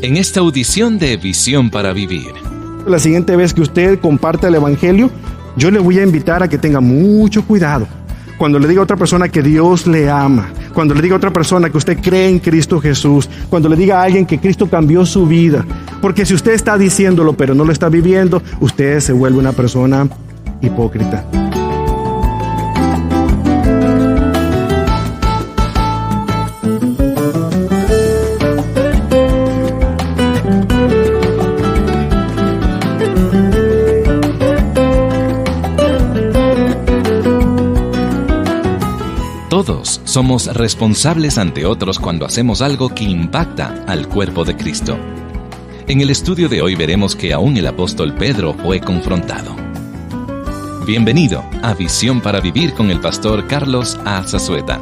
En esta audición de Visión para Vivir. La siguiente vez que usted comparte el Evangelio, yo le voy a invitar a que tenga mucho cuidado. Cuando le diga a otra persona que Dios le ama, cuando le diga a otra persona que usted cree en Cristo Jesús, cuando le diga a alguien que Cristo cambió su vida, porque si usted está diciéndolo pero no lo está viviendo, usted se vuelve una persona hipócrita. Todos somos responsables ante otros cuando hacemos algo que impacta al cuerpo de Cristo. En el estudio de hoy veremos que aún el apóstol Pedro fue confrontado. Bienvenido a Visión para Vivir con el pastor Carlos A. Zazueta.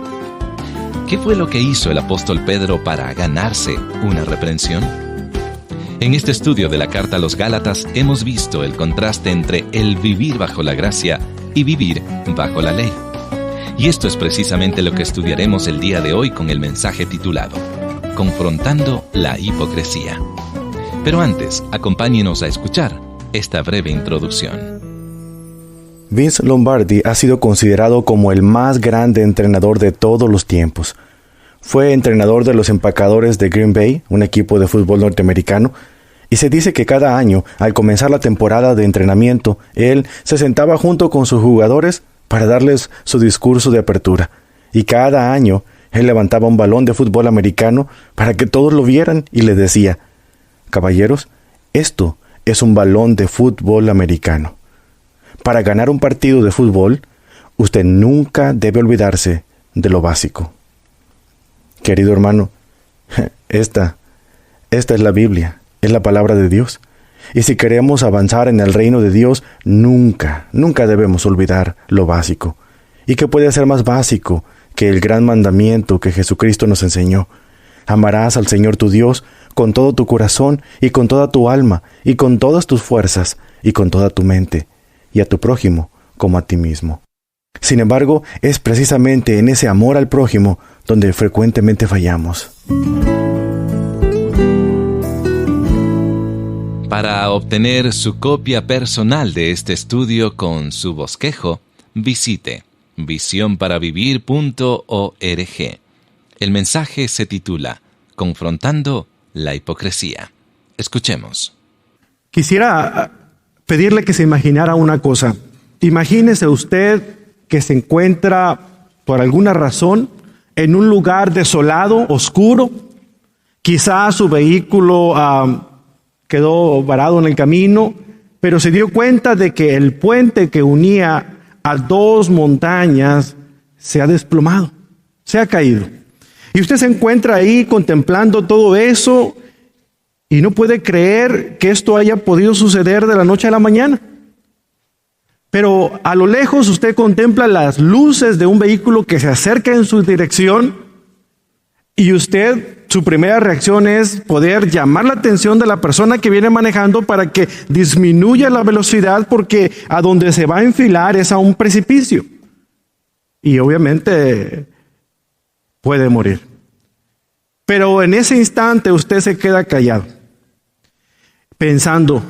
¿Qué fue lo que hizo el apóstol Pedro para ganarse una reprensión? En este estudio de la carta a los Gálatas hemos visto el contraste entre el vivir bajo la gracia y vivir bajo la ley. Y esto es precisamente lo que estudiaremos el día de hoy con el mensaje titulado Confrontando la hipocresía. Pero antes, acompáñenos a escuchar esta breve introducción. Vince Lombardi ha sido considerado como el más grande entrenador de todos los tiempos. Fue entrenador de los Empacadores de Green Bay, un equipo de fútbol norteamericano, y se dice que cada año, al comenzar la temporada de entrenamiento, él se sentaba junto con sus jugadores para darles su discurso de apertura. Y cada año, él levantaba un balón de fútbol americano para que todos lo vieran y le decía: caballeros, esto es un balón de fútbol americano. Para ganar un partido de fútbol, usted nunca debe olvidarse de lo básico. Querido hermano, esta es la Biblia, es la palabra de Dios. Y si queremos avanzar en el reino de Dios, nunca debemos olvidar lo básico. ¿Y qué puede ser más básico que el gran mandamiento que Jesucristo nos enseñó? Amarás al Señor tu Dios con todo tu corazón y con toda tu alma y con todas tus fuerzas y con toda tu mente, y a tu prójimo como a ti mismo. Sin embargo, es precisamente en ese amor al prójimo donde frecuentemente fallamos. Para obtener su copia personal de este estudio con su bosquejo, visite visionparavivir.org. El mensaje se titula Confrontando la hipocresía. Escuchemos. Quisiera pedirle que se imaginara una cosa. Imagínese usted que se encuentra, por alguna razón, en un lugar desolado, oscuro. Quizá su vehículo quedó varado en el camino, pero se dio cuenta de que el puente que unía a dos montañas se ha desplomado, se ha caído. Y usted se encuentra ahí contemplando todo eso y no puede creer que esto haya podido suceder de la noche a la mañana. Pero a lo lejos usted contempla las luces de un vehículo que se acerca en su dirección y usted, su primera reacción es poder llamar la atención de la persona que viene manejando para que disminuya la velocidad, porque a donde se va a enfilar es a un precipicio. Y obviamente puede morir. Pero en ese instante usted se queda callado, pensando: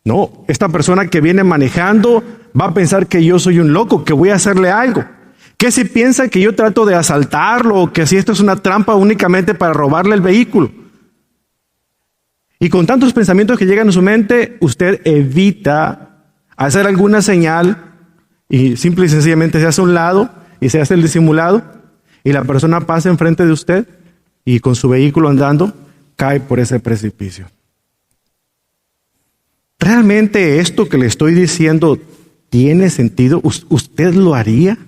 no, esta persona que viene manejando va a pensar que yo soy un loco, que voy a hacerle algo. ¿Qué si piensa que yo trato de asaltarlo o que si esto es una trampa únicamente para robarle el vehículo? Y con tantos pensamientos que llegan a su mente, usted evita hacer alguna señal y simple y sencillamente se hace a un lado y se hace el disimulado y la persona pasa enfrente de usted y con su vehículo andando cae por ese precipicio. ¿Realmente esto que le estoy diciendo tiene sentido? ¿Usted lo haría?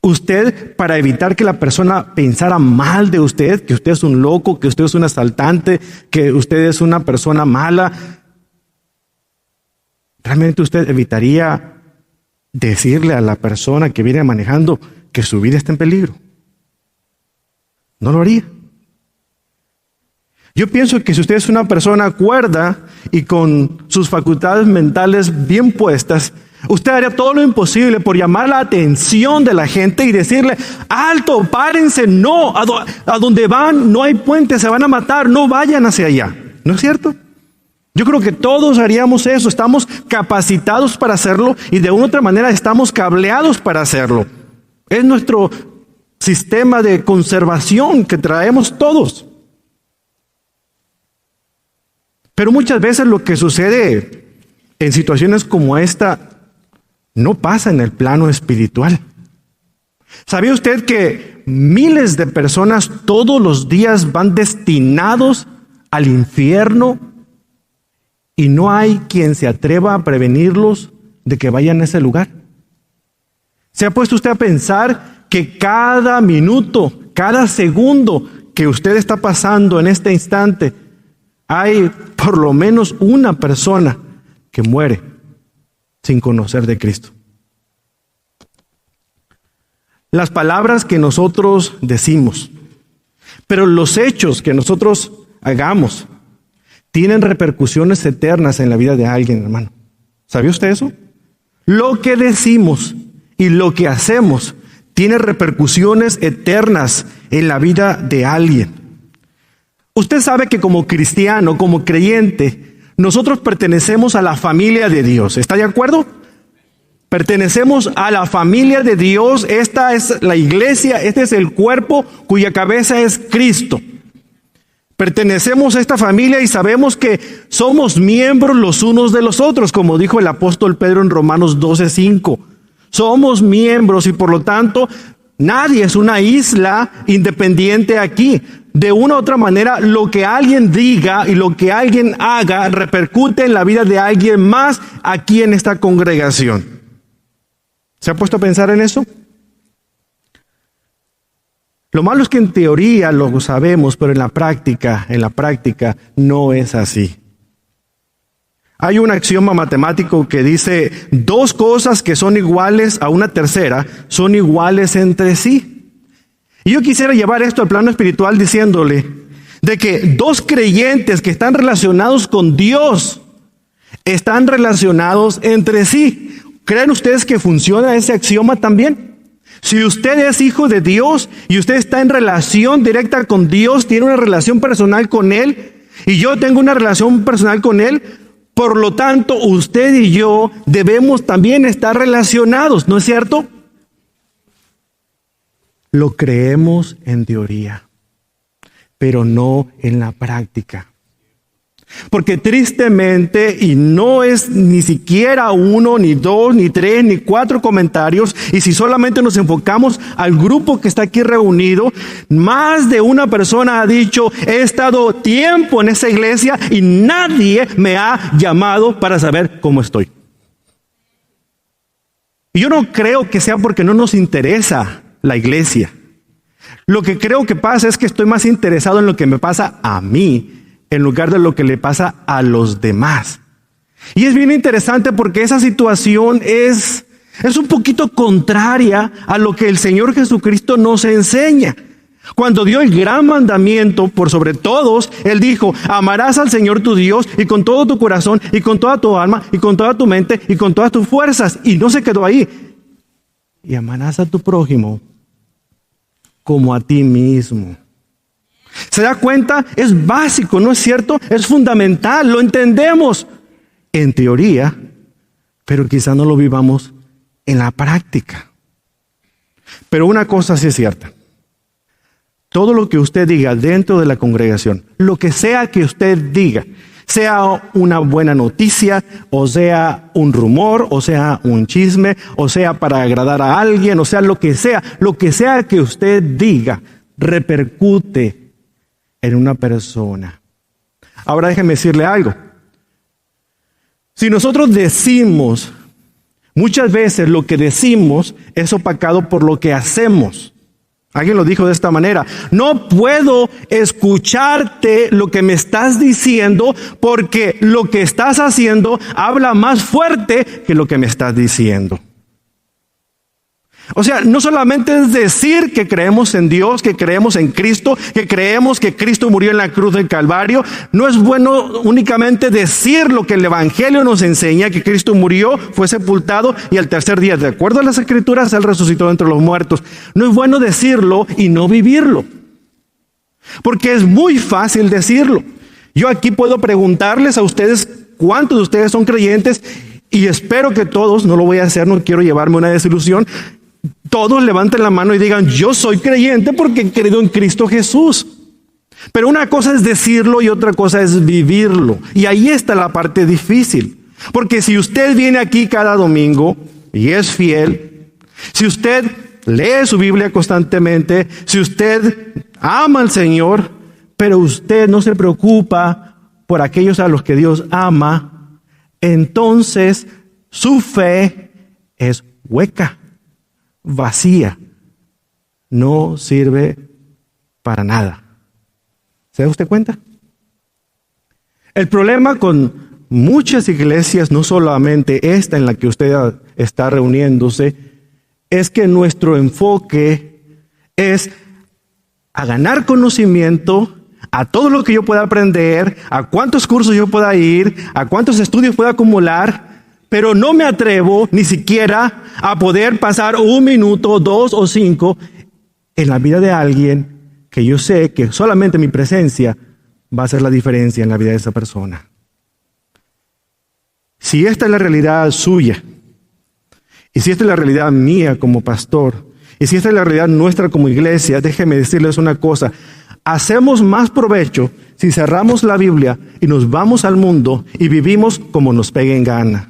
Usted, para evitar que la persona pensara mal de usted, que usted es un loco, que usted es un asaltante, que usted es una persona mala, ¿realmente usted evitaría decirle a la persona que viene manejando que su vida está en peligro? No lo haría. Yo pienso que si usted es una persona cuerda y con sus facultades mentales bien puestas, Usted haría todo lo imposible por llamar la atención de la gente y decirle: alto, párense, no, a donde van no hay puente, se van a matar, no vayan hacia allá. ¿No es cierto? Yo creo que todos haríamos eso, estamos capacitados para hacerlo y de una u otra manera estamos cableados para hacerlo. Es nuestro sistema de conservación que traemos todos. Pero muchas veces lo que sucede en situaciones como esta no pasa en el plano espiritual. ¿Sabía usted que miles de personas todos los días van destinados al infierno y no hay quien se atreva a prevenirlos de que vayan a ese lugar? ¿Se ha puesto usted a pensar que cada minuto, cada segundo que usted está pasando en este instante, hay por lo menos una persona que muere sin conocer de Cristo? Las palabras que nosotros decimos, pero los hechos que nosotros hagamos, tienen repercusiones eternas en la vida de alguien, hermano. ¿Sabía usted eso? Lo que decimos y lo que hacemos tiene repercusiones eternas en la vida de alguien. Usted sabe que como cristiano, como creyente, nosotros pertenecemos a la familia de Dios. ¿Está de acuerdo? Pertenecemos a la familia de Dios. Esta es la iglesia, este es el cuerpo cuya cabeza es Cristo. Pertenecemos a esta familia y sabemos que somos miembros los unos de los otros, como dijo el apóstol Pedro en Romanos 12:5. Somos miembros y por lo tanto nadie es una isla independiente aquí. De una u otra manera, lo que alguien diga y lo que alguien haga repercute en la vida de alguien más aquí en esta congregación. ¿Se ha puesto a pensar en eso? Lo malo es que en teoría lo sabemos, pero en la práctica no es así. Hay un axioma matemático que dice: dos cosas que son iguales a una tercera son iguales entre sí. Y yo quisiera llevar esto al plano espiritual diciéndole de que dos creyentes que están relacionados con Dios están relacionados entre sí. ¿Creen ustedes que funciona ese axioma también? Si usted es hijo de Dios y usted está en relación directa con Dios, tiene una relación personal con Él, y yo tengo una relación personal con Él, por lo tanto, usted y yo debemos también estar relacionados, ¿no es cierto? Lo creemos en teoría, pero no en la práctica. Porque tristemente, y no es ni siquiera uno, ni dos, ni tres, ni cuatro comentarios, y si solamente nos enfocamos al grupo que está aquí reunido, más de una persona ha dicho: he estado tiempo en esa iglesia y nadie me ha llamado para saber cómo estoy. Y yo no creo que sea porque no nos interesa la iglesia. Lo que creo que pasa es que estoy más interesado en lo que me pasa a mí, en lugar de lo que le pasa a los demás. Y es bien interesante porque esa situación es un poquito contraria a lo que el Señor Jesucristo nos enseña. Cuando dio el gran mandamiento por sobre todos, Él dijo: amarás al Señor tu Dios y con todo tu corazón y con toda tu alma y con toda tu mente y con todas tus fuerzas. Y no se quedó ahí. Y amarás a tu prójimo como a ti mismo. ¿Se da cuenta? Es básico, ¿no es cierto? Es fundamental, lo entendemos en teoría, pero quizá no lo vivamos en la práctica. Pero una cosa sí es cierta: todo lo que usted diga dentro de la congregación, lo que sea que usted diga, sea una buena noticia, o sea un rumor, o sea un chisme, o sea para agradar a alguien, o sea lo que sea que usted diga, repercute en una persona. Ahora déjeme decirle algo. Si nosotros decimos, muchas veces lo que decimos es opacado por lo que hacemos. Alguien lo dijo de esta manera: no puedo escucharte lo que me estás diciendo porque lo que estás haciendo habla más fuerte que lo que me estás diciendo. O sea, no solamente es decir que creemos en Dios, que creemos en Cristo, que creemos que Cristo murió en la cruz del Calvario. No es bueno únicamente decir lo que el Evangelio nos enseña, que Cristo murió, fue sepultado y al tercer día, de acuerdo a las Escrituras, Él resucitó entre los muertos. No es bueno decirlo y no vivirlo, porque es muy fácil decirlo. Yo aquí puedo preguntarles a ustedes cuántos de ustedes son creyentes y espero que todos, no lo voy a hacer, no quiero llevarme una desilusión, todos levanten la mano y digan, yo soy creyente porque he creído en Cristo Jesús. Pero una cosa es decirlo y otra cosa es vivirlo. Y ahí está la parte difícil. Porque si usted viene aquí cada domingo y es fiel, si usted lee su Biblia constantemente, si usted ama al Señor, pero usted no se preocupa por aquellos a los que Dios ama, entonces su fe es hueca, vacía, no sirve para nada. ¿Se da usted cuenta? El problema con muchas iglesias, no solamente esta en la que usted está reuniéndose, es que nuestro enfoque es a ganar conocimiento, a todo lo que yo pueda aprender, a cuántos cursos yo pueda ir, a cuántos estudios pueda acumular, pero no me atrevo ni siquiera a poder pasar 1 minuto, 2 o 5 en la vida de alguien que yo sé que solamente mi presencia va a hacer la diferencia en la vida de esa persona. Si esta es la realidad suya, y si esta es la realidad mía como pastor, y si esta es la realidad nuestra como iglesia, déjenme decirles una cosa. Hacemos más provecho si cerramos la Biblia y nos vamos al mundo y vivimos como nos pegue en gana.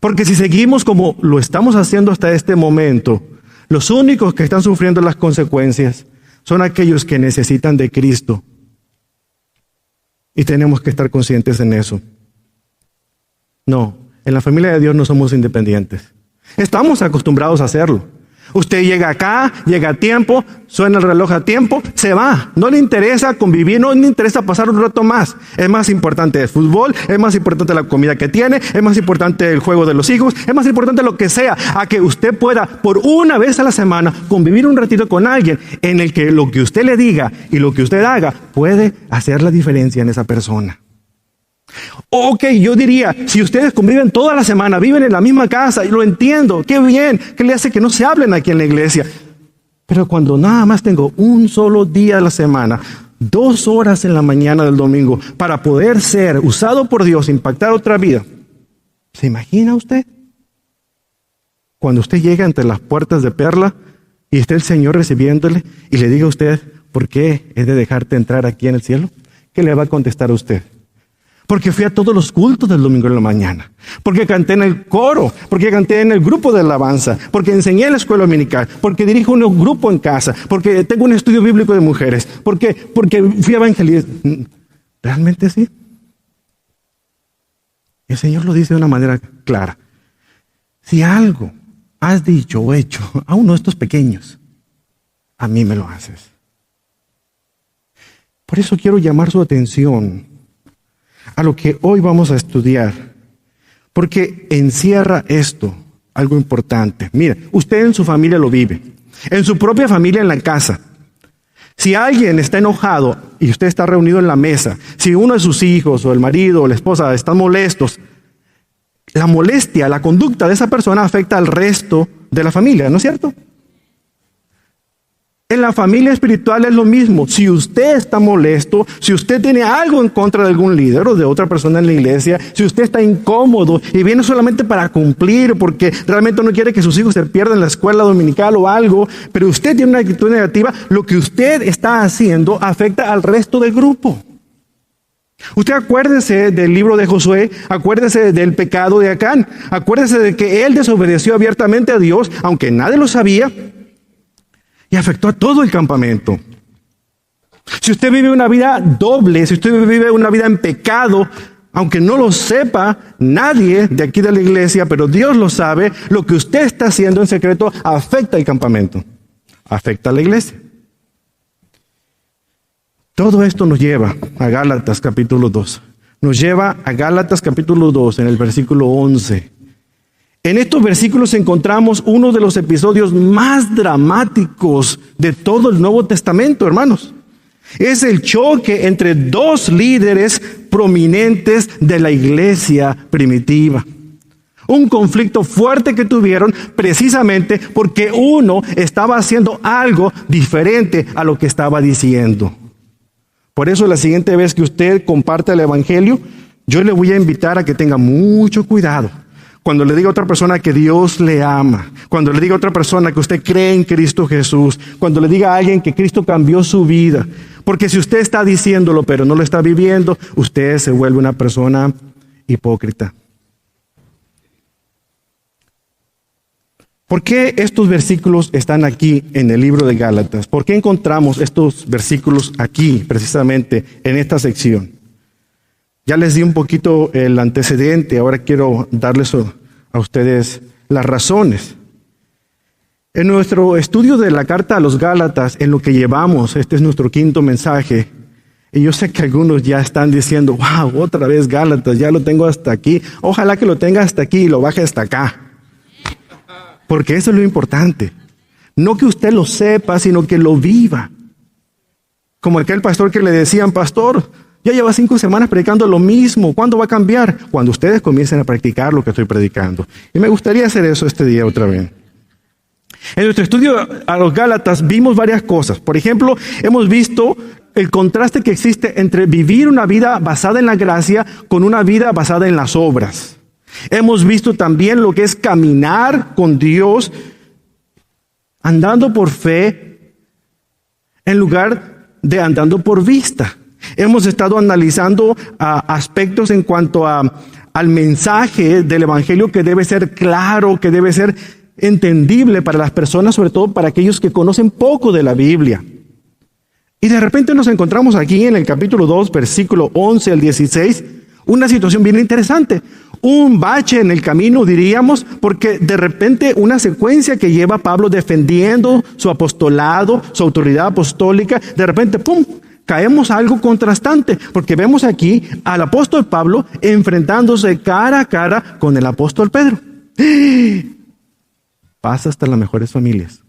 Porque si seguimos como lo estamos haciendo hasta este momento, los únicos que están sufriendo las consecuencias son aquellos que necesitan de Cristo. Y tenemos que estar conscientes en eso. No, en la familia de Dios no somos independientes. Estamos acostumbrados a hacerlo. Usted llega acá, llega a tiempo, suena el reloj a tiempo, se va. No le interesa convivir, no le interesa pasar un rato más. Es más importante el fútbol, es más importante la comida que tiene, es más importante el juego de los hijos, es más importante lo que sea, a que usted pueda por una vez a la semana convivir un ratito con alguien en el que lo que usted le diga y lo que usted haga puede hacer la diferencia en esa persona. Ok, yo diría, si ustedes conviven toda la semana, viven en la misma casa, y lo entiendo, qué bien, ¿qué le hace que no se hablen aquí en la iglesia? Pero cuando nada más tengo un solo día a la semana, 2 horas en la mañana del domingo, para poder ser usado por Dios, impactar otra vida, ¿se imagina usted? Cuando usted llega entre las puertas de Perla y esté el Señor recibiéndole y le diga a usted, ¿por qué he de dejarte entrar aquí en el cielo? ¿Qué le va a contestar a usted? Porque fui a todos los cultos del domingo en la mañana, porque canté en el coro, porque canté en el grupo de alabanza, porque enseñé en la escuela dominical, porque dirijo un grupo en casa, porque tengo un estudio bíblico de mujeres, porque fui a evangelizar. ¿Realmente sí? El Señor lo dice de una manera clara. Si algo has dicho o hecho a uno de estos pequeños, a mí me lo haces. Por eso quiero llamar su atención a lo que hoy vamos a estudiar, porque encierra esto, algo importante. Mire, usted en su familia lo vive, en su propia familia en la casa. Si alguien está enojado y usted está reunido en la mesa, si uno de sus hijos o el marido o la esposa están molestos, la molestia, la conducta de esa persona afecta al resto de la familia, ¿no es cierto? En la familia espiritual es lo mismo. Si usted está molesto, si usted tiene algo en contra de algún líder o de otra persona en la iglesia, si usted está incómodo y viene solamente para cumplir porque realmente no quiere que sus hijos se pierdan en la escuela dominical o algo, pero usted tiene una actitud negativa, lo que usted está haciendo afecta al resto del grupo. Usted acuérdese del libro de Josué, acuérdese del pecado de Acán, acuérdese de que él desobedeció abiertamente a Dios, aunque nadie lo sabía, y afectó a todo el campamento. Si usted vive una vida doble, si usted vive una vida en pecado, aunque no lo sepa nadie de aquí de la iglesia, pero Dios lo sabe, lo que usted está haciendo en secreto afecta al campamento, afecta a la iglesia. Todo esto nos lleva a Gálatas capítulo 2. Nos lleva a Gálatas capítulo 2 en el versículo 11. En estos versículos encontramos uno de los episodios más dramáticos de todo el Nuevo Testamento, hermanos. Es el choque entre dos líderes prominentes de la iglesia primitiva. Un conflicto fuerte que tuvieron precisamente porque uno estaba haciendo algo diferente a lo que estaba diciendo. Por eso la siguiente vez que usted comparte el evangelio, yo le voy a invitar a que tenga mucho cuidado. Cuando le diga a otra persona que Dios le ama, cuando le diga a otra persona que usted cree en Cristo Jesús, cuando le diga a alguien que Cristo cambió su vida, porque si usted está diciéndolo pero no lo está viviendo, usted se vuelve una persona hipócrita. ¿Por qué estos versículos están aquí en el libro de Gálatas? ¿Por qué encontramos estos versículos aquí, precisamente en esta sección? Ya les di un poquito el antecedente, ahora quiero darles a ustedes las razones. En nuestro estudio de la carta a los Gálatas, en lo que llevamos, este es nuestro quinto mensaje, y yo sé que algunos ya están diciendo, wow, otra vez Gálatas, ya lo tengo hasta aquí, ojalá que lo tenga hasta aquí y lo baje hasta acá. Porque eso es lo importante. No que usted lo sepa, sino que lo viva. Como aquel pastor que le decían, pastor, ya lleva 5 semanas predicando lo mismo. ¿Cuándo va a cambiar? Cuando ustedes comiencen a practicar lo que estoy predicando. Y me gustaría hacer eso este día otra vez. En nuestro estudio a los Gálatas vimos varias cosas. Por ejemplo, hemos visto el contraste que existe entre vivir una vida basada en la gracia con una vida basada en las obras. Hemos visto también lo que es caminar con Dios andando por fe en lugar de andando por vista. Hemos estado analizando aspectos en cuanto al mensaje del evangelio que debe ser claro, que debe ser entendible para las personas, sobre todo para aquellos que conocen poco de la Biblia. Y de repente nos encontramos aquí en el capítulo 2, versículo 11 al 16, una situación bien interesante. Un bache en el camino, diríamos, porque de repente una secuencia que lleva a Pablo defendiendo su apostolado, su autoridad apostólica, de repente, ¡pum!, caemos a algo contrastante, porque vemos aquí al apóstol Pablo enfrentándose cara a cara con el apóstol Pedro. Pasa hasta las mejores familias.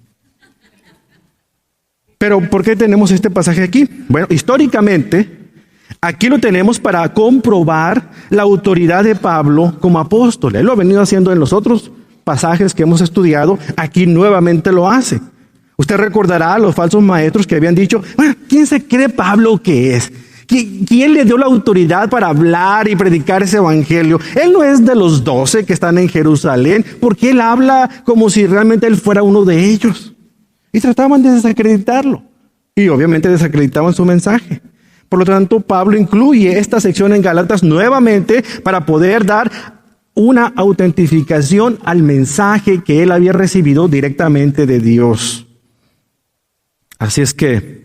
Pero ¿por qué tenemos este pasaje aquí? Bueno, históricamente, aquí lo tenemos para comprobar la autoridad de Pablo como apóstol. Él lo ha venido haciendo en los otros pasajes que hemos estudiado. Aquí nuevamente lo hace. Usted recordará a los falsos maestros que habían dicho, bueno, ¿quién se cree Pablo que es? ¿Quién le dio la autoridad para hablar y predicar ese evangelio? Él no es de los 12 que están en Jerusalén, porque él habla como si realmente él fuera uno de ellos. Y trataban de desacreditarlo. Y obviamente desacreditaban su mensaje. Por lo tanto, Pablo incluye esta sección en Gálatas nuevamente para poder dar una autentificación al mensaje que él había recibido directamente de Dios. Así es que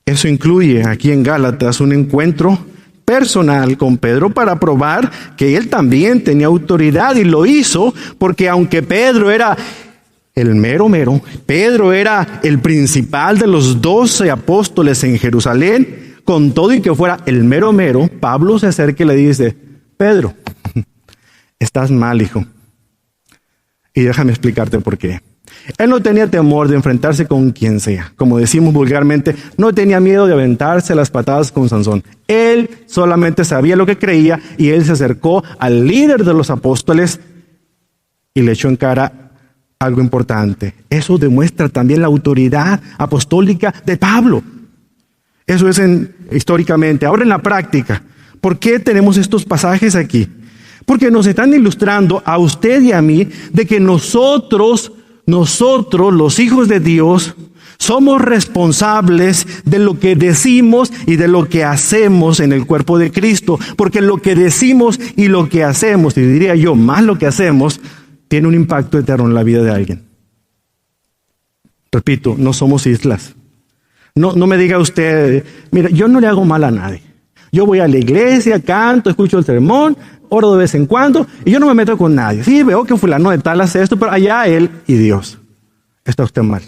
eso incluye aquí en Gálatas un encuentro personal con Pedro para probar que él también tenía autoridad, y lo hizo porque aunque Pedro era el mero, Pedro era el principal de los 12 apóstoles en Jerusalén, con todo y que fuera el mero, Pablo se acerca y le dice, Pedro, estás mal, hijo. Y déjame explicarte por qué. Él no tenía temor de enfrentarse con quien sea. Como decimos vulgarmente, no tenía miedo de aventarse las patadas con Sansón. Él solamente sabía lo que creía y él se acercó al líder de los apóstoles y le echó en cara algo importante. Eso demuestra también la autoridad apostólica de Pablo. Eso es históricamente. Ahora en la práctica, ¿por qué tenemos estos pasajes aquí? Porque nos están ilustrando a usted y a mí de que nosotros, los hijos de Dios, somos responsables de lo que decimos y de lo que hacemos en el cuerpo de Cristo. Porque lo que decimos y lo que hacemos, y diría yo, más lo que hacemos, tiene un impacto eterno en la vida de alguien. Repito, no somos islas. No me diga usted, mira, yo no le hago mal a nadie. Yo voy a la iglesia, canto, escucho el sermón, oro de vez en cuando, y yo no me meto con nadie. Sí, veo que fulano de tal hace esto, pero allá él y Dios. Está usted mal.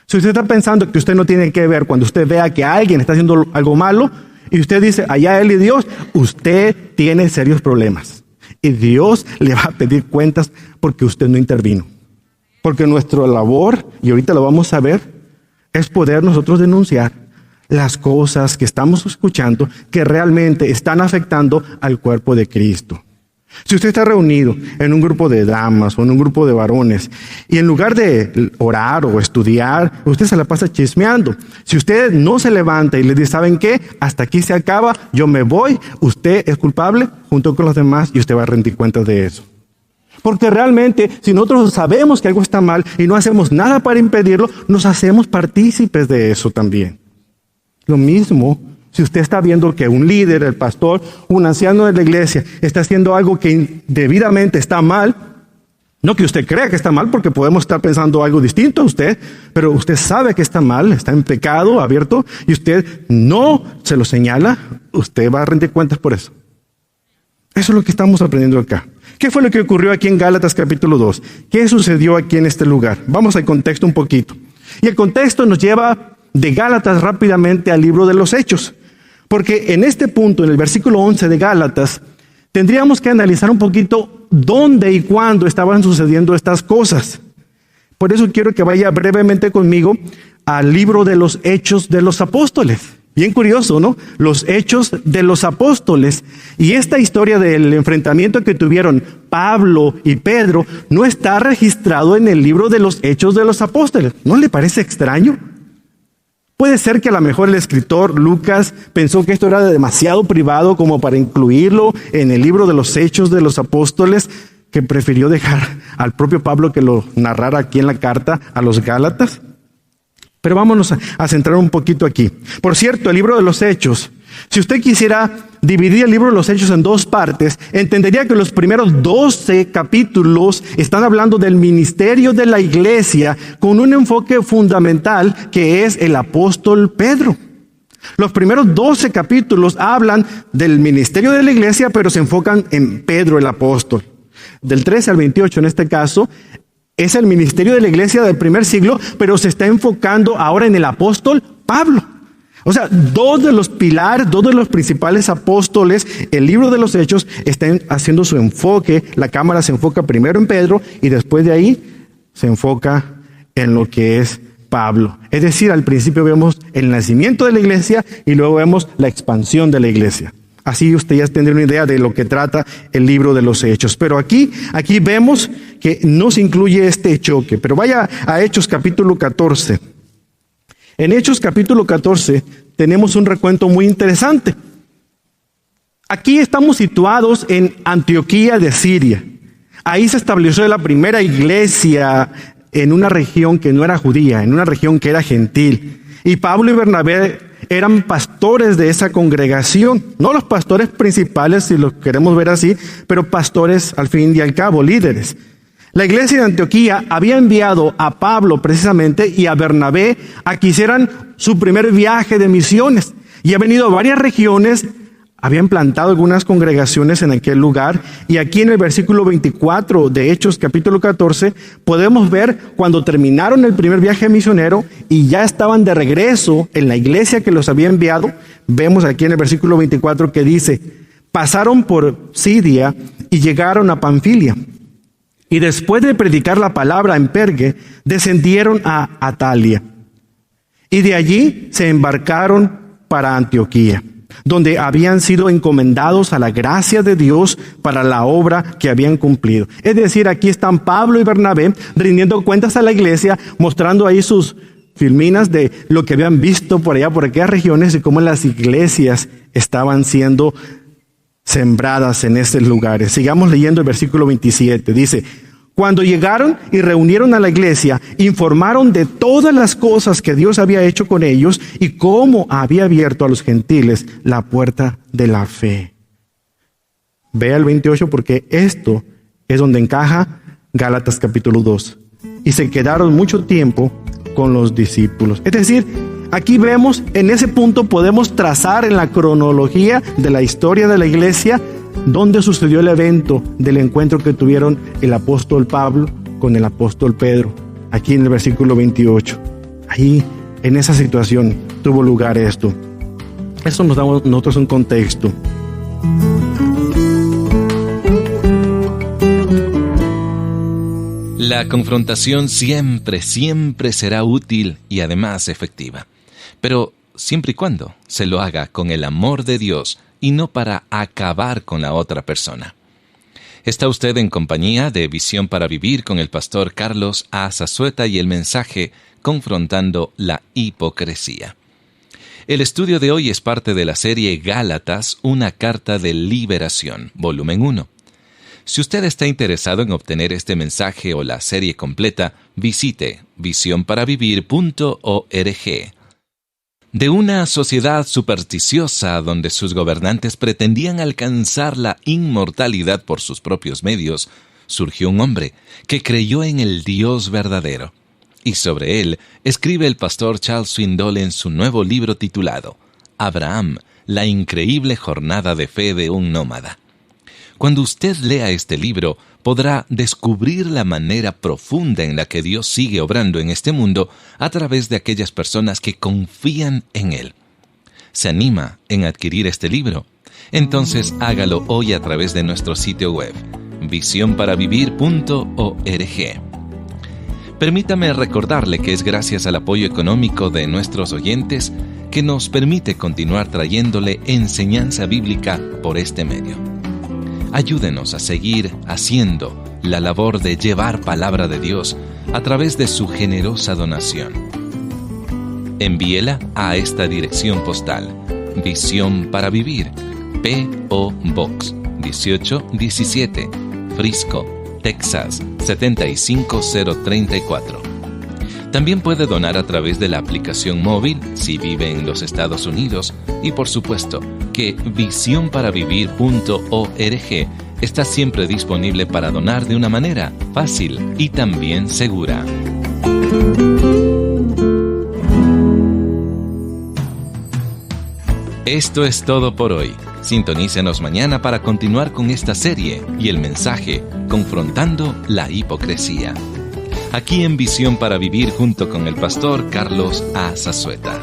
Si usted está pensando que usted no tiene que ver cuando usted vea que alguien está haciendo algo malo, y usted dice, allá él y Dios, usted tiene serios problemas. Y Dios le va a pedir cuentas porque usted no intervino. Porque nuestra labor, y ahorita lo vamos a ver, es poder nosotros denunciar las cosas que estamos escuchando que realmente están afectando al cuerpo de Cristo. Si usted está reunido en un grupo de damas o en un grupo de varones y en lugar de orar o estudiar, usted se la pasa chismeando. Si usted no se levanta y le dice, ¿saben qué? Hasta aquí se acaba, yo me voy, usted es culpable junto con los demás y usted va a rendir cuentas de eso. Porque realmente, si nosotros sabemos que algo está mal y no hacemos nada para impedirlo, nos hacemos partícipes de eso también. Lo mismo, si usted está viendo que un líder, el pastor, un anciano de la iglesia está haciendo algo que indebidamente está mal, no que usted crea que está mal, porque podemos estar pensando algo distinto a usted, pero usted sabe que está mal, está en pecado abierto, y usted no se lo señala, usted va a rendir cuentas por eso. Eso es lo que estamos aprendiendo acá. ¿Qué fue lo que ocurrió aquí en Gálatas capítulo 2? ¿Qué sucedió aquí en este lugar? Vamos al contexto un poquito. Y el contexto nos lleva de Gálatas rápidamente al libro de los Hechos. Porque en este punto, en el versículo 11 de Gálatas, tendríamos que analizar un poquito dónde y cuándo estaban sucediendo estas cosas. Por eso quiero que vaya brevemente conmigo al libro de los Hechos de los Apóstoles. Bien curioso, ¿no? Los Hechos de los Apóstoles. Y esta historia del enfrentamiento que tuvieron Pablo y Pedro no está registrado en el libro de los Hechos de los Apóstoles. ¿No le parece extraño? Puede ser que a lo mejor el escritor Lucas pensó que esto era demasiado privado como para incluirlo en el libro de los Hechos de los Apóstoles, que prefirió dejar al propio Pablo que lo narrara aquí en la carta a los Gálatas. Pero vámonos a centrar un poquito aquí. Por cierto, el libro de los Hechos, si usted quisiera dividir el libro de los Hechos en dos partes, entendería que los primeros 12 capítulos están hablando del ministerio de la iglesia con un enfoque fundamental que es el apóstol Pedro. Los primeros 12 capítulos hablan del ministerio de la iglesia, pero se enfocan en Pedro el apóstol. Del 13 al 28 en este caso, es el ministerio de la iglesia del primer siglo, pero se está enfocando ahora en el apóstol Pablo. O sea, dos de los pilares, dos de los principales apóstoles, el libro de los Hechos, están haciendo su enfoque. La cámara se enfoca primero en Pedro y después de ahí se enfoca en lo que es Pablo. Es decir, al principio vemos el nacimiento de la iglesia y luego vemos la expansión de la iglesia. Así usted ya tendrá una idea de lo que trata el libro de los Hechos. Pero aquí vemos que no se incluye este choque. Pero vaya a Hechos capítulo 14. En Hechos capítulo 14 tenemos un recuento muy interesante. Aquí estamos situados en Antioquía de Siria. Ahí se estableció la primera iglesia en una región que no era judía, en una región que era gentil. Y Pablo y Bernabé eran pastores de esa congregación, no los pastores principales, si lo queremos ver así, pero pastores al fin y al cabo, líderes. La iglesia de Antioquía había enviado a Pablo precisamente y a Bernabé a que hicieran su primer viaje de misiones. Y ha venido a varias regiones, habían plantado algunas congregaciones en aquel lugar. Y aquí en el versículo 24 de Hechos capítulo 14 podemos ver cuando terminaron el primer viaje misionero y ya estaban de regreso en la iglesia que los había enviado. Vemos aquí en el versículo 24 que dice, pasaron por Siria y llegaron a Panfilia. Y después de predicar la palabra en Perge, descendieron a Atalia. Y de allí se embarcaron para Antioquía, donde habían sido encomendados a la gracia de Dios para la obra que habían cumplido. Es decir, aquí están Pablo y Bernabé rindiendo cuentas a la iglesia, mostrando ahí sus filminas de lo que habían visto por allá, por aquellas regiones, y cómo las iglesias estaban siendo sembradas en estos lugares. Sigamos leyendo el versículo 27. Dice, cuando llegaron y reunieron a la iglesia, informaron de todas las cosas que Dios había hecho con ellos y cómo había abierto a los gentiles la puerta de la fe. Vea el 28 porque esto es donde encaja Gálatas capítulo 2. Y se quedaron mucho tiempo con los discípulos. Es decir, aquí vemos, en ese punto podemos trazar en la cronología de la historia de la iglesia dónde sucedió el evento del encuentro que tuvieron el apóstol Pablo con el apóstol Pedro. Aquí en el versículo 28. Ahí, en esa situación, tuvo lugar esto. Eso nos da a nosotros un contexto. La confrontación siempre será útil y además efectiva, pero siempre y cuando se lo haga con el amor de Dios y no para acabar con la otra persona. Está usted en compañía de Visión para Vivir con el pastor Carlos A. Zazueta y el mensaje Confrontando la Hipocresía. El estudio de hoy es parte de la serie Gálatas, una carta de liberación, volumen 1. Si usted está interesado en obtener este mensaje o la serie completa, visite visionparavivir.org. De una sociedad supersticiosa donde sus gobernantes pretendían alcanzar la inmortalidad por sus propios medios, surgió un hombre que creyó en el Dios verdadero. Y sobre él escribe el pastor Charles Swindoll en su nuevo libro titulado Abraham, la increíble jornada de fe de un nómada. Cuando usted lea este libro, podrá descubrir la manera profunda en la que Dios sigue obrando en este mundo a través de aquellas personas que confían en Él. ¿Se anima en adquirir este libro? Entonces hágalo hoy a través de nuestro sitio web, visionparavivir.org. Permítame recordarle que es gracias al apoyo económico de nuestros oyentes que nos permite continuar trayéndole enseñanza bíblica por este medio. Ayúdenos a seguir haciendo la labor de llevar palabra de Dios a través de su generosa donación. Envíela a esta dirección postal: Visión para Vivir, P.O. Box 1817, Frisco, Texas 75034. También puede donar a través de la aplicación móvil si vive en los Estados Unidos y por supuesto que visionparavivir.org está siempre disponible para donar de una manera fácil y también segura. Esto es todo por hoy. Sintonícenos mañana para continuar con esta serie y el mensaje Confrontando la Hipocresía. Aquí en Visión para Vivir junto con el pastor Carlos A. Zazueta.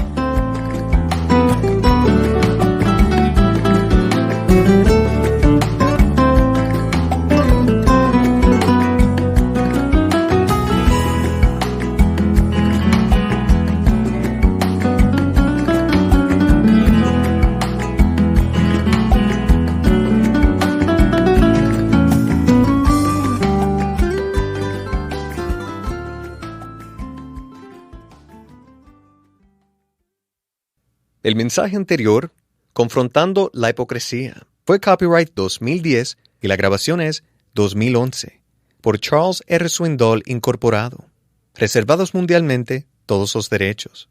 El mensaje anterior, Confrontando la Hipocresía, fue copyright 2010 y la grabación es 2011, por Charles R. Swindoll Incorporado. Reservados mundialmente todos los derechos.